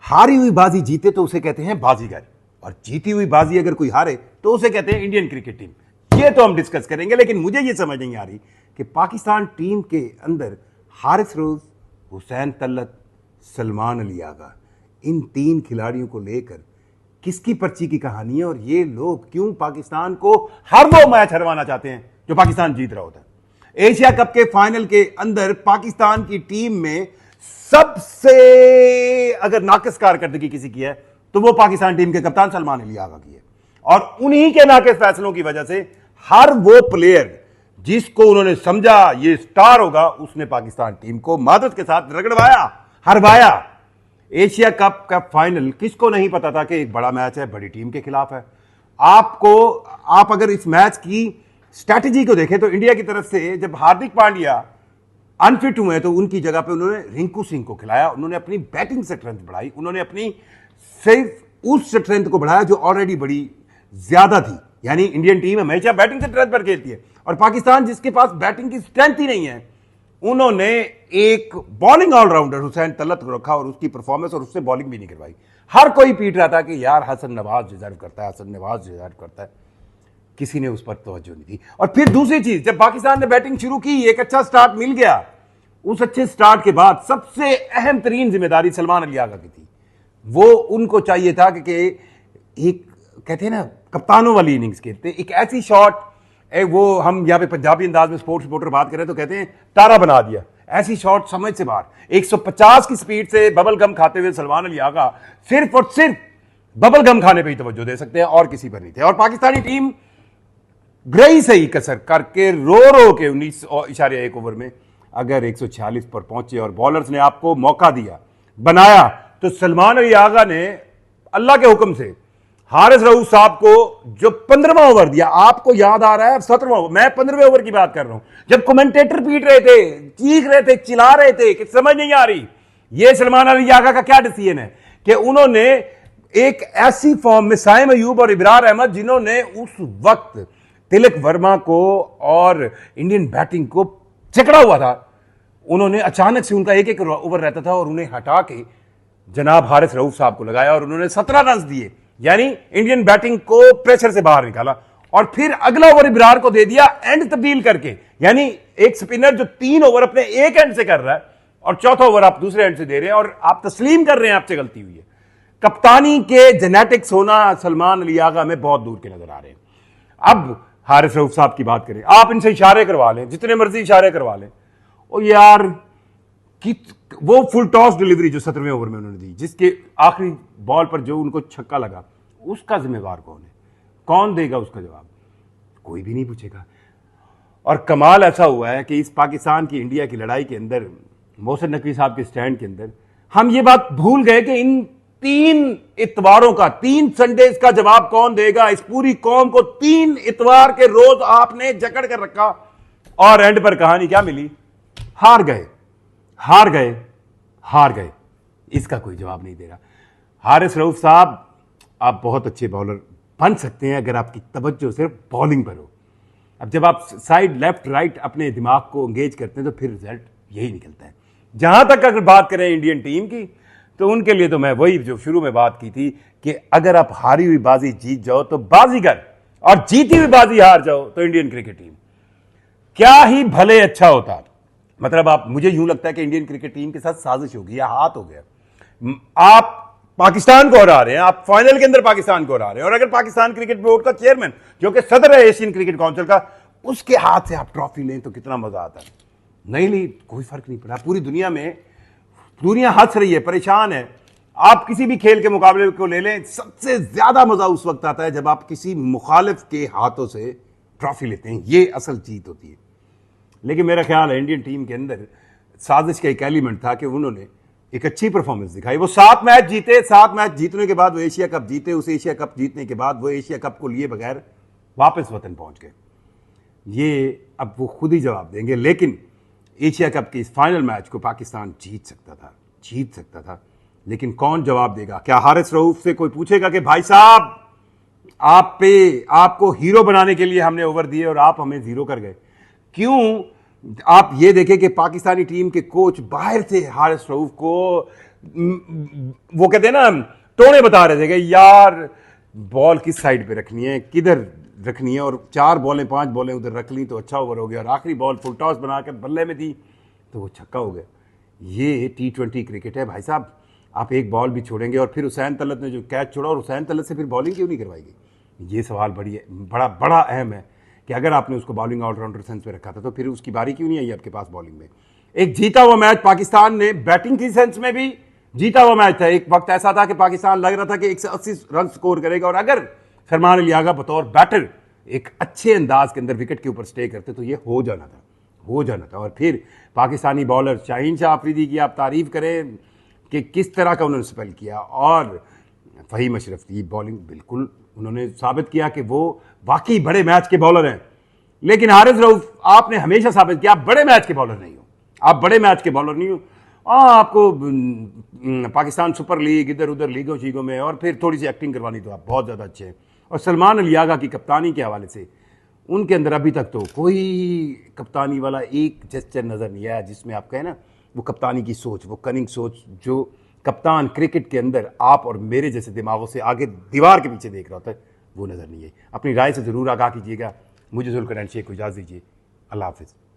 हारी हुई बाजी जीते तो उसे कहते हैं बाजीगर, और जीती हुई बाजी अगर कोई हारे तो उसे कहते हैं इंडियन क्रिकेट टीम। ये तो हम डिस्कस करेंगे, लेकिन मुझे ये समझ नहीं आ रही कि पाकिस्तान टीम के अंदर हारिस रऊफ, हुसैन तलत, सलमान अली आगा, इन 3 खिलाड़ियों को लेकर किसकी पर्ची की कहानी है, और ये लोग क्यों पाकिस्तान को हर वो मैच हरवाना चाहते हैं जो पाकिस्तान जीत रहा होता है। एशिया कप के फाइनल के अंदर पाकिस्तान की टीम में सबसे अगर नाकिस कारकर्दगी किसी की है तो वो पाकिस्तान टीम के कप्तान सलमान अली आगा की है, और उन्हीं के नाकिस फैसलों की वजह से हर वो प्लेयर जिसको उन्होंने समझा ये स्टार होगा, उसने पाकिस्तान टीम को मादत के साथ रगड़वाया, हरवाया। एशिया कप का फाइनल किसको नहीं पता था कि एक बड़ा मैच है, बड़ी टीम के खिलाफ है। आप अगर इस मैच की स्ट्रैटेजी को देखें तो इंडिया की तरफ से जब हार्दिक पांड्या अनफिट हुए तो उनकी जगह पे उन्होंने रिंकू सिंह को खिलाया, उन्होंने अपनी बैटिंग स्ट्रेंथ बढ़ाई, उन्होंने अपनी सिर्फ उस स्ट्रेंथ को बढ़ाया जो ऑलरेडी बड़ी ज्यादा थी। यानी इंडियन टीम हमेशा बैटिंग स्ट्रेंथ पर खेलती है, और पाकिस्तान जिसके पास बैटिंग की स्ट्रेंथ ही नहीं है, उन्होंने एक बॉलिंग ऑलराउंडर हुसैन तलत को रखा और उसकी परफॉर्मेंस और उससे बॉलिंग भी नहीं करवाई। हर कोई पीट रहा था कि यार हसन नवाज डिजर्व करता है, हसन नवाज डिजर्व करता है, किसी ने उस पर तवज्जो नहीं दी। और फिर दूसरी चीज, जब पाकिस्तान ने बैटिंग शुरू की, एक अच्छा स्टार्ट मिल गया, उस अच्छे स्टार्ट के बाद सबसे अहम तरीन जिम्मेदारी सलमान अली आगा की थी। वो उनको चाहिए था कि एक कहते हैं ना कप्तानों वाली इनिंग्स खेलते, एक ऐसी शॉट, वो हम यहां पे पंजाबी अंदाज में स्पोर्ट्स रिपोर्टर बात करें तो कहते हैं तारा बना दिया, ऐसी शॉट समझ से बाहर 150 की स्पीड से बबल गम खाते हुए सलमान अली आगा सिर्फ और सिर्फ बबल गम खाने पर ही तवज्जो दे सकते हैं और किसी पर नहीं थे। और पाकिस्तानी टीम ग्रही से ही कसर करके रो के 19.1 ओवर में अगर 146 पर पहुंचे और बॉलर्स ने आपको मौका दिया, बनाया, तो सलमान अली आगा ने अल्लाह के हुक्म से हारिस रऊफ साहब को जो 15वां ओवर दिया, आपको याद आ रहा है 17वां ओवर, मैं 15वें ओवर की बात कर रहा हूं, जब कमेंटेटर पीट रहे थे, चीख रहे थे, चिल्ला रहे थे कि समझ नहीं आ रही ये सलमान अली आगा का क्या डिसीजन है, कि उन्होंने एक ऐसी फॉर्म में साइम अयूब और इब्रार अहमद, जिन्होंने उस वक्त तिलक वर्मा को और इंडियन बैटिंग को चकड़ा हुआ था, उन्होंने अचानक से उनका एक ओवर रहता था और उन्हें हटा के जनाब हारिस रऊफ साहब को लगाया और उन्होंने 17 रन दिए, यानी इंडियन बैटिंग को प्रेशर से बाहर निकाला। और फिर अगला ओवर इब्रार को दे दिया एंड तब्दील करके, यानी एक स्पिनर जो 3 ओवर अपने एक एंड से कर रहा है और चौथा ओवर आप दूसरे एंड से दे रहे हैं और आप तस्लीम कर रहे हैं आपसे गलती हुई है। कप्तानी के जेनेटिक्स होना सलमान अली आगा में बहुत दूर के नजर आ रहे हैं। अब हारिस रऊफ साहब की बात करें, आप इनसे इशारे करवा लें, जितने मर्जी इशारे करवा लें, और यार कि वो फुल टॉस डिलीवरी जो 17वें ओवर में उन्होंने दी, जिसके आखिरी बॉल पर जो उनको छक्का लगा, उसका जिम्मेवार कौन है, कौन देगा उसका जवाब? कोई भी नहीं पूछेगा। और कमाल ऐसा हुआ है कि इस पाकिस्तान की इंडिया की लड़ाई के अंदर, मोहसिन नकवी साहब के स्टैंड के अंदर, हम ये बात भूल गए कि इन 3 इतवारों का, 3 संडेज का जवाब कौन देगा। इस पूरी कौम को 3 इतवार के रोज आपने जकड़ कर रखा और एंड पर कहानी क्या मिली? हार गए, हार गए, हार गए। इसका कोई जवाब नहीं दे रहा। हारिस रऊफ साहब, आप बहुत अच्छे बॉलर बन सकते हैं अगर आपकी तवज्जो सिर्फ बॉलिंग पर हो। अब जब आप साइड, लेफ्ट, राइट अपने दिमाग को एंगेज करते हैं तो फिर रिजल्ट यही निकलता है। जहां तक अगर बात करें इंडियन टीम की, तो उनके लिए तो मैं वही जो शुरू में बात की थी कि अगर आप हारी हुई बाजी जीत जाओ तो बाजीगर, और जीती हुई बाजी हार जाओ तो इंडियन क्रिकेट टीम। क्या ही भले अच्छा होता। मतलब आप, मुझे यूं लगता है कि इंडियन क्रिकेट टीम के साथ साजिश होगी या हाथ हो गया। आप पाकिस्तान को हरा रहे हैं, आप फाइनल के अंदर पाकिस्तान को हरा रहे हैं, और अगर पाकिस्तान क्रिकेट बोर्ड का चेयरमैन, जो कि सदर है एशियन क्रिकेट काउंसिल का, उसके हाथ से आप ट्रॉफी लें तो कितना मजा आता है। नहीं ली, कोई फर्क नहीं पड़ा। पूरी दुनिया में, दुनिया हंस रही है, परेशान है। आप किसी भी खेल के मुकाबले को ले लें, सबसे ज्यादा मजा उस वक्त आता है जब आप किसी मुखालिफ के हाथों से ट्रॉफी लेते हैं। ये असल जीत होती है। लेकिन मेरा ख्याल है इंडियन टीम के अंदर साजिश का एक एलिमेंट था कि उन्होंने एक अच्छी परफॉर्मेंस दिखाई। वो 7 मैच जीते, 7 मैच जीतने के बाद वो एशिया कप जीते। उस एशिया कप जीतने के बाद वो एशिया कप को लिए बगैर वापस वतन पहुंच गए। ये अब वो खुद ही जवाब देंगे। लेकिन एशिया कप के इस फाइनल मैच को पाकिस्तान जीत सकता था, लेकिन कौन जवाब देगा? क्या हारिस रऊफ से कोई पूछेगा कि भाई साहब, आपको हीरो बनाने के लिए हमने ओवर दिए और आप हमें जीरो कर गए? क्यों आप ये देखें कि पाकिस्तानी टीम के कोच बाहर से हारिस रऊफ को वो कहते हैं ना टोने बता रहे थे कि यार बॉल किस साइड पे रखनी है, किधर रखनी है, और 4 बॉलें 5 बॉलें उधर रख ली तो अच्छा ओवर हो गया, और आखिरी बॉल फुल टॉस बनाकर बल्ले में दी तो वो छक्का हो गया। ये T20 क्रिकेट है भाई साहब। आप एक बॉल भी छोड़ेंगे, और फिर हुसैन तलत ने जो कैच छोड़ा, और हुसैन तलत से फिर बॉलिंग क्यों नहीं करवाई गई, ये सवाल बड़ा बड़ा अहम है कि अगर आपने उसको बॉलिंग ऑलराउंडर सेंस में रखा था तो फिर उसकी बारी क्यों नहीं आई आपके पास बॉलिंग में। एक जीता हुआ मैच पाकिस्तान ने बैटिंग की सेंस में भी जीता हुआ मैच था। एक वक्त ऐसा था कि पाकिस्तान लग रहा था कि 180 रन स्कोर करेगा, और अगर फरमान अली आगा बतौर बैटर एक अच्छे अंदाज के अंदर विकेट के ऊपर स्टे करते तो ये हो जाना था। और फिर पाकिस्तानी बॉलर शाहीन शाह आफरीदी की आप तारीफ करें कि किस तरह का उन्होंने स्पेल किया, और फ़हीम अशरफ की बॉलिंग बिल्कुल उन्होंने साबित किया कि वो वाकई बड़े मैच के बॉलर हैं। लेकिन हारिस रऊफ आपने हमेशा साबित किया आप बड़े मैच के बॉलर नहीं हो, आपको पाकिस्तान सुपर लीग इधर उधर लीगों शीगों में और फिर थोड़ी सी एक्टिंग करवानी तो आप बहुत ज़्यादा अच्छे हैं। और सलमान अली आगा की कप्तानी के हवाले से उनके अंदर अभी तक तो कोई कप्तानी वाला एक जेस्चर नज़र नहीं आया जिसमें आप कहें ना वो कप्तानी की सोच, वो कनिंग सोच जो कप्तान क्रिकेट के अंदर आप और मेरे जैसे दिमागों से आगे दीवार के पीछे देख रहा होता है, वो नज़र नहीं है। अपनी राय से ज़रूर आगाह कीजिएगा। मुझे जुल्फ़िकार शेख को इजाज़त दीजिए। अल्लाह हाफ़िज़।